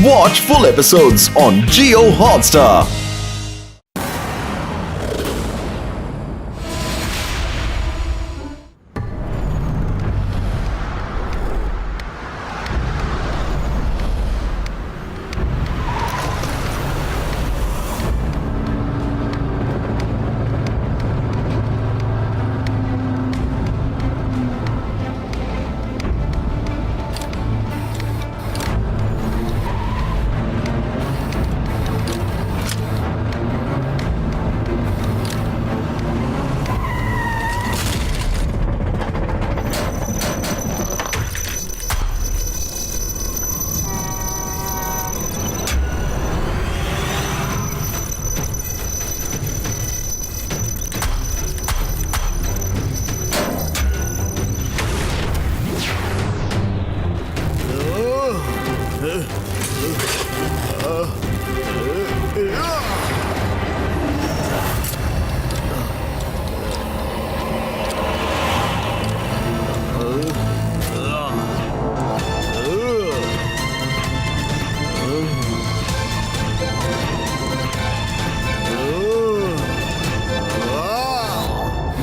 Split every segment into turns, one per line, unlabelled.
Watch full episodes on Jio Hotstar.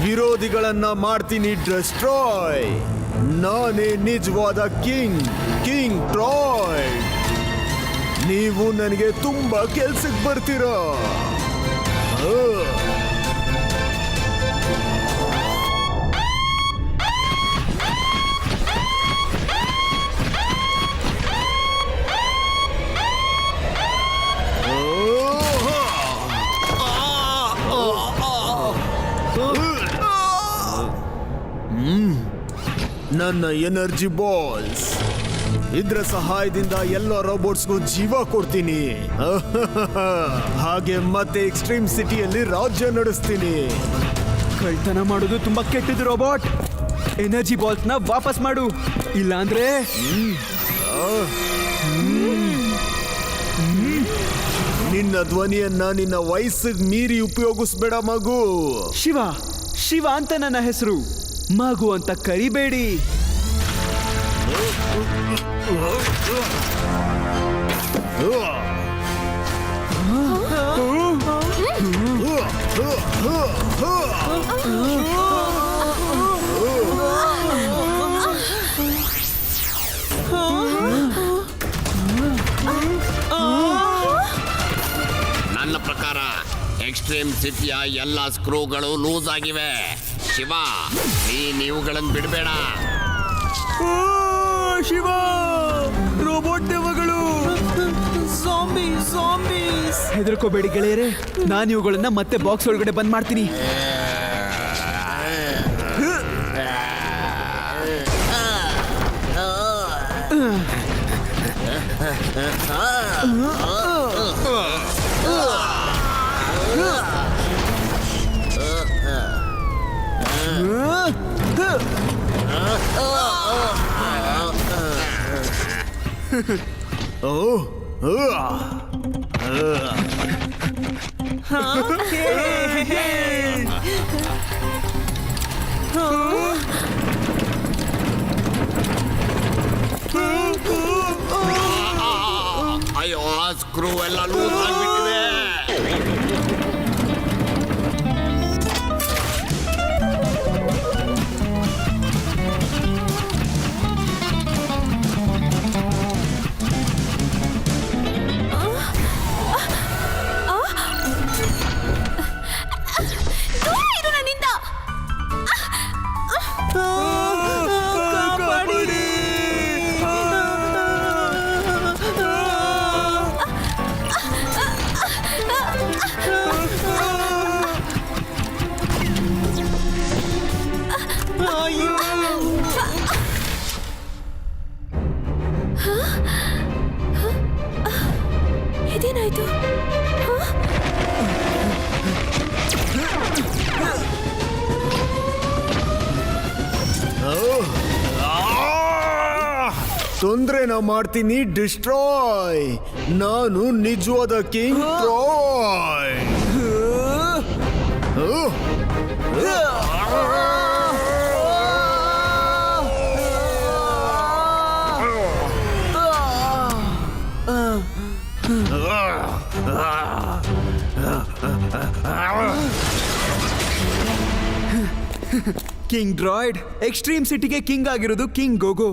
ವಿರೋಧಿಗಳನ್ನ ಮಾಡ್ತೀನಿ destroy. ನಾನೇ ನಿಜವಾದ ಕಿಂಗ್ ಟ್ರಾಯ್. ನೀವು ನನಗೆ ತುಂಬಾ ಕೆಲ್ಸಕ್ಕೆ ಬರ್ತೀರಾ. ನನ್ನ ಎನರ್ಜಿ ಬಾಲ್ಸ್ ಇದ್ರ ಸಹಾಯದಿಂದ ಎಲ್ಲ ರೋಬೋಟ್ಸ್ಗೂ ಜೀವ ಕೊಡ್ತೀನಿ. ಹಾಗೆ ಮತ್ತೆ ಎಕ್ಸ್ಟ್ರೀಮ್ ಸಿಟಿಯಲ್ಲಿ ರಾಜ್ಯ ನಡೆಸ್ತೀನಿ.
ಕಳ್ತನ ಮಾಡೋದು ತುಂಬಾ ಕೆಟ್ಟದು ರೋಬೋಟ್. ಎನರ್ಜಿ ಬಾಲ್ಸ್ ನ ವಾಪಸ್ ಮಾಡು, ಇಲ್ಲಾಂದ್ರೆ
ನಿನ್ನ ಧ್ವನಿಯನ್ನ ನಿನ್ನ ವಯಸ್ಸಿಗೆ ಮೀರಿ ಉಪಯೋಗಿಸ್ಬೇಡ ಮಗು.
ಶಿವ ಅಂತ ನನ್ನ ಹೆಸರು. ಮಗು ಅಂತ ಕರಿಬೇಡಿ.
ನನ್ನ ಪ್ರಕಾರ ಎಕ್ಸ್ಟ್ರೀಮ್ ಸಿಟಿಯ ಎಲ್ಲ ಸ್ಕ್ರೂಗಳು ಲೂಸ್ ಆಗಿವೆ. ಶಿವ, ನೀವುಗಳನ್ನು ಬಿಡಬೇಡ.
ಶಿವ, ರೋಬೋಟ್ ದೆವ್ವಗಳು, ಹೆದರ್ಕೋಬೇಡಿ ಗೆಳೆಯರೆ. ನಾನು ಇವುಗಳನ್ನ ಮತ್ತೆ ಬಾಕ್ಸ್ ಒಳಗಡೆ ಬಂದ್ ಮಾಡ್ತೀನಿ.
ಅಯ್ಯೋ, ಸ್ಕ್ರೂ ಎಲ್ಲ ಲೂಸ್ ಆಗಿಬಿಟ್ಟಿದೆ.
ಇದೇನಾಯ್ತು?
ತೊಂದ್ರೆನ ಮಾಡ್ತೀನಿ ಡಿಸ್ಟ್ರಾಯ್. ನಾನು ನಿಜವಾದ king TRAI.
King Droid, extreme ಸಿಟಿಗೆ ಕಿಂಗ್ ಆಗಿರೋದು ಕಿಂಗ್ ಗೋಗೋ.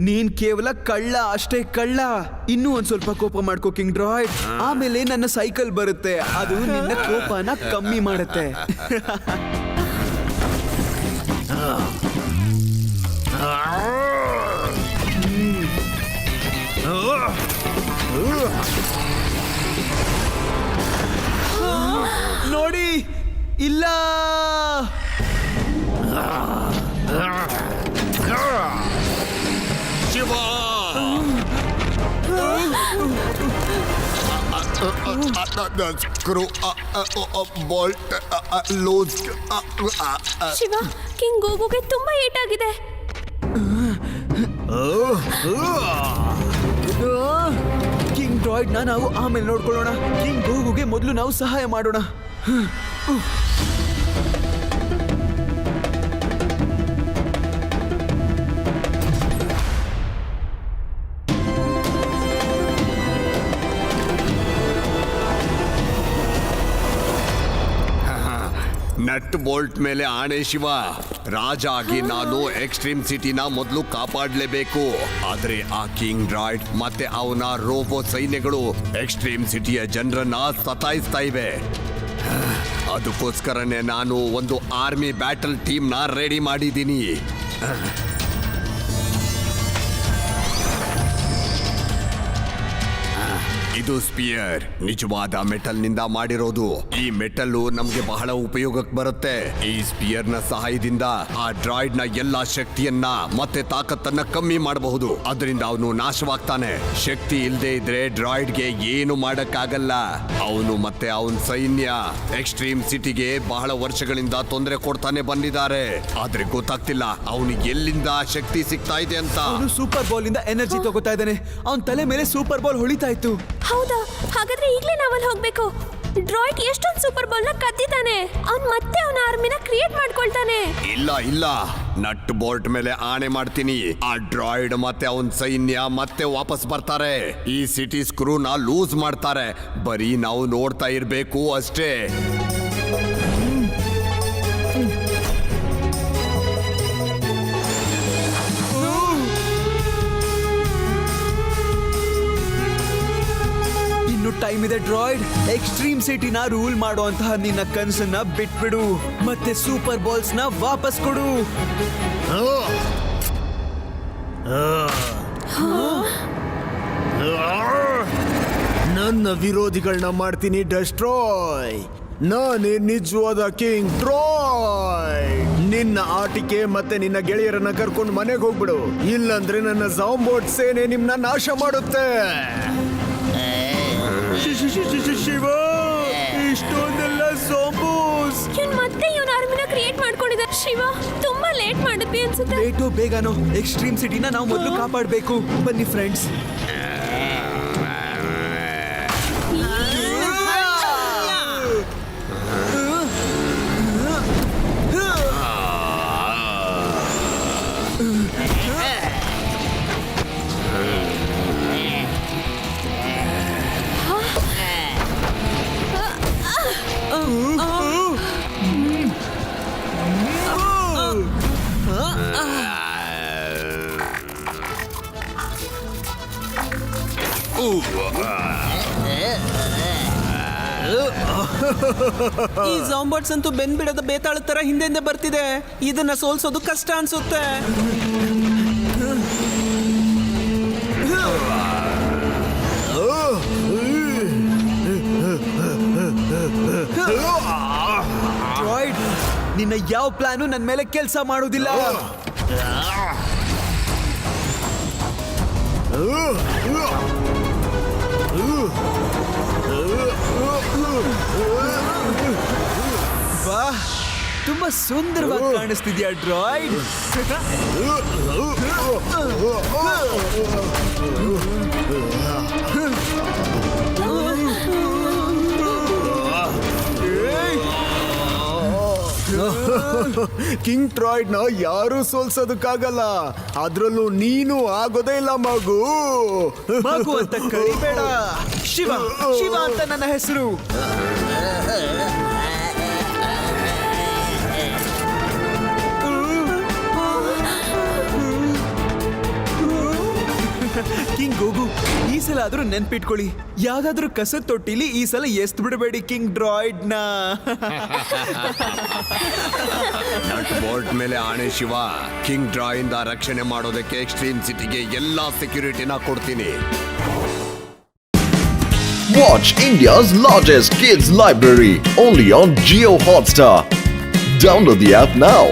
ನೀನ್ ಕೇವಲ ಕಳ್ಳ ಅಷ್ಟೇ, ಕಳ್ಳ. ಇನ್ನೂ ಒಂದ್ ಸ್ವಲ್ಪ ಕೋಪ ಮಾಡ್ಕೋ ಕಿಂಗ್ ಡ್ರಾಯ್ಡ್. ಆಮೇಲೆ ನನ್ನ ಸೈಕಲ್ ಬರುತ್ತೆ, ಅದು ನಿನ್ನ ಕೋಪನ ಕಮ್ಮಿ ಮಾಡುತ್ತೆ. ನೋಡಿ, ಇಲ್ಲ.
Shiva screw bolt loose.
Shiva, king ಗೋಗೋಗೆ ತುಂಬಾ ಏಟಾಗಿದೆ.
ಕಿಂಗ್ ಡ್ರಾಯ್ಡ್ ನಾವು ಆಮೇಲೆ ನೋಡ್ಕೊಳ್ಳೋಣ. ಕಿಂಗ್ ಗೋಗುಗೆ ಮೊದಲು ನಾವು ಸಹಾಯ ಮಾಡೋಣ.
ನಟ್ ಬೋಲ್ಟ್ ಮೇಲೆ ಆಣೆ ಶಿವ. ರಾಜ ಆಗಿ ನಾನು ಎಕ್ಸ್ಟ್ರೀಮ್ ಸಿಟಿನ ಮೊದಲು ಕಾಪಾಡಲೇಬೇಕು. ಆದ್ರೆ ಆ ಕಿಂಗ್ ಡ್ರಾಯ್ಡ್ ಮತ್ತೆ ಅವನ ರೋಬೋ ಸೈನ್ಯಗಳು ಎಕ್ಸ್ಟ್ರೀಮ್ ಸಿಟಿಯ ಜನರನ್ನ ಸತಾಯಿಸ್ತಾ ಇವೆ. ಅದಕ್ಕೋಸ್ಕರನೇ ನಾನು ಒಂದು ಆರ್ಮಿ ಬ್ಯಾಟಲ್ ಟೀಮ್ನ ರೆಡಿ ಮಾಡಿದ್ದೀನಿ. ಇದು ಸ್ಪಿಯರ್ ನಿಜವಾದ ಮೆಟಲ್ ನಿಂದ ಮಾಡಿರೋದು. ಈ ಮೆಟಲ್ ನಮ್ಗೆ ಬಹಳ ಉಪಯೋಗಕ್ಕೆ ಬರುತ್ತೆ. ಈ ಸ್ಪಿಯರ್ ನ ಸಹಾಯದಿಂದ ಆ ಡ್ರಾಯ್ಡ್ ನ ಎಲ್ಲಾ ಶಕ್ತಿಯನ್ನ ಮತ್ತೆ ತಾಕತ್ತನ್ನ ಕಮ್ಮಿ ಮಾಡಬಹುದು. ಅದರಿಂದ ಅವನು ನಾಶವಾಗ್ತಾನೆ. ಶಕ್ತಿ ಇಲ್ಲದೆ ಇದ್ರೆ ಡ್ರಾಯ್ಡ್ಗೆ ಏನು ಮಾಡಕ್ಕಾಗಲ್ಲ. ಅವನು ಮತ್ತೆ ಅವನ ಸೈನ್ಯ ಎಕ್ಸ್ಟ್ರೀಮ್ ಸಿಟಿಗೆ ಬಹಳ ವರ್ಷಗಳಿಂದ ತೊಂದರೆ ಕೊಡ್ತಾನೆ ಬಂದಿದ್ದಾರೆ. ಆದ್ರೆ ಗೊತ್ತಾಗ್ತಿಲ್ಲ ಅವನಿಗೆ ಎಲ್ಲಿಂದ ಶಕ್ತಿ ಸಿಗ್ತಾ ಇದೆ ಅಂತ.
ಅವನು ಸೂಪರ್ ಬಾಲ್ ಇಂದ ಎನರ್ಜಿ ತಗೋತಾ ಇದ್ದಾನೆ. ಅವನ ತಲೆ ಮೇಲೆ ಸೂಪರ್ ಬಾಲ್ ಹೊಳಿತಾ ಇತ್ತು.
ಹೌದಾ? ಹಾಗಾದ್ರೆ ಈಗ್ಲೇ ನಾವಲ್ಲಿ ಹೋಗ್ಬೇಕು. ಡ್ರಾಯ್ಡ್ ಎಷ್ಟೊಂದು ಸೂಪರ್ ಬಾಲ್ ನ ಕದ್ದಿದ್ದಾನೆ. ಅವ್ನ್ ಮತ್ತೆ ಅವನ ಆರ್ಮಿನ ಕ್ರಿಯೇಟ್ ಮಾಡ್ಕೊಳ್ತಾನೆ.
ಇಲ್ಲ, ನಟ್ ಬೋಲ್ಟ್ ಮೇಲೆ ಆಣೆ ಮಾಡ್ತೀನಿ. ಆ ಡ್ರಾಯ್ಡ್ ಮತ್ತೆ ಅವನ್ ಸೈನ್ಯ ಮತ್ತೆ ವಾಪಸ್ ಬರ್ತಾರೆ. ಈ ಸಿಟಿ ಸ್ಕ್ರೂನ ಲೂಸ್ ಮಾಡ್ತಾರೆ. ಬರೀ ನಾವು ನೋಡ್ತಾ ಇರ್ಬೇಕು ಅಷ್ಟೇ.
ಟೈಮ್ ಇದೆ ಡ್ರಾಯ್ಡ್. ಎಕ್ಸ್ಟ್ರೀಮ್ ಸಿಟಿನ ರೂಲ್ ಮಾಡುವಂತಹ ನಿನ್ನ ಕನಸನ್ನ ಬಿಟ್ಬಿಡು ಮತ್ತೆ ಸೂಪರ್ ಬಾಲ್ಸ್ ನ ವಾಪಸ್ ಕೊಡು.
ನನ್ನ ವಿರೋಧಿಗಳನ್ನ ಮಾಡ್ತೀನಿ ಡೆಸ್ಟ್ರಾಯ್. ನಾನೇ ನಿಜವಾದ ಕಿಂಗ್ ಡ್ರಾಯ್ಡ್. ನಿನ್ನ ಆಟಿಕೆ ಮತ್ತೆ ನಿನ್ನ ಗೆಳೆಯರನ್ನ ಕರ್ಕೊಂಡು ಮನೆಗೆ ಹೋಗ್ಬಿಡು. ಇಲ್ಲಂದ್ರೆ ನನ್ನ ಜಾಂಬೋಟ್ ಸೇನೆ ನಿಮ್ನ ನಾಶ ಮಾಡುತ್ತೆ. ಶಿವ, ಇಷ್ಟೊಂದೆಲ್ಲ ಜಾಂಬೋಸ್.
ಇವ್ನ್ ಮತ್ತೆ ಇವನ ಆರ್ಮಿನ ಕ್ರಿಯೇಟ್ ಮಾಡ್ಕೊಂಡಿದ್ದಾರೆ. ಶಿವ, ತುಂಬಾ ಲೇಟ್ ಮಾಡಿದ್ವಿ ಅನ್ಸುತ್ತೆ.
ಲೇಟೋ ಬೇಗನೋ ಎಕ್ಸ್ಟ್ರೀಮ್ ಸಿಟಿನ ನಾವು ಮೊದಲು ಕಾಪಾಡಬೇಕು. ಬನ್ನಿ ಫ್ರೆಂಡ್ಸ್.
ಈ ಜಾಂಬಾಟ್ಸ್ ಅಂತೂ ಬೆನ್ಬಿಡದ ಬೇತಾಳ ತರ ಹಿಂದೆ ಬರ್ತಿದೆ. ಇದನ್ನ ಸೋಲ್ಸೋದು ಕಷ್ಟ ಅನ್ಸುತ್ತೆ.
ಡ್ರಾಯ್ಡ್, ನಿನ್ನ ಯಾವ ಪ್ಲಾನು ನನ್ನ ಮೇಲೆ ಕೆಲಸ ಮಾಡೋದಿಲ್ಲ. ವಾಹ್, ತುಂಬಾ ಸುಂದರವಾಗಿ ಕಾಣಿಸ್ತಿದ್ಯಾ ಡ್ರಾಯ್ಡ್.
ಕಿಂಗ್ ಡ್ರಾಯ್ಡ್ ನ ಯಾರು ಸೋಲ್ಸೋದಕ್ಕಾಗಲ್ಲ. ಅದ್ರಲ್ಲೂ ನೀನು ಆಗೋದೇ ಇಲ್ಲ ಮಗು.
ಮಗು ಅಂತ ಕರಿಬೇಡ. ಶಿವ, ಶಿವ ಅಂತ ನನ್ನ ಹೆಸರು. ಗೋಗು, ಈ ಸಲ ಆದ್ರೂ ನೆನ್ಪಿಟ್ಕೊಳ್ಳಿ, ಯಾವ್ದಾದ್ರೂ ಕಸದ ತೊಟ್ಟಿಲಿ ಈ ಸಲ ಎಸ್ತ್ ಬಿಡಬೇಡಿ ಕಿಂಗ್ ಡ್ರಾಯ್ಡ್ ನ.
ನಟ್ ಬೋಲ್ಟ್ ಮೇಲೆ ಆಣೆ ಶಿವ, ಕಿಂಗ್ ಡ್ರಾ ಇಂದ ರಕ್ಷಣೆ ಮಾಡೋದಕ್ಕೆ ಎಕ್ಸ್ಟ್ರೀಮ್ ಸಿಟಿಗೆ ಎಲ್ಲಾ ಸೆಕ್ಯೂರಿಟಿನ ಕೊಡ್ತೀನಿ.
Watch India's largest kids library only on Geo Hotstar. Download the app now.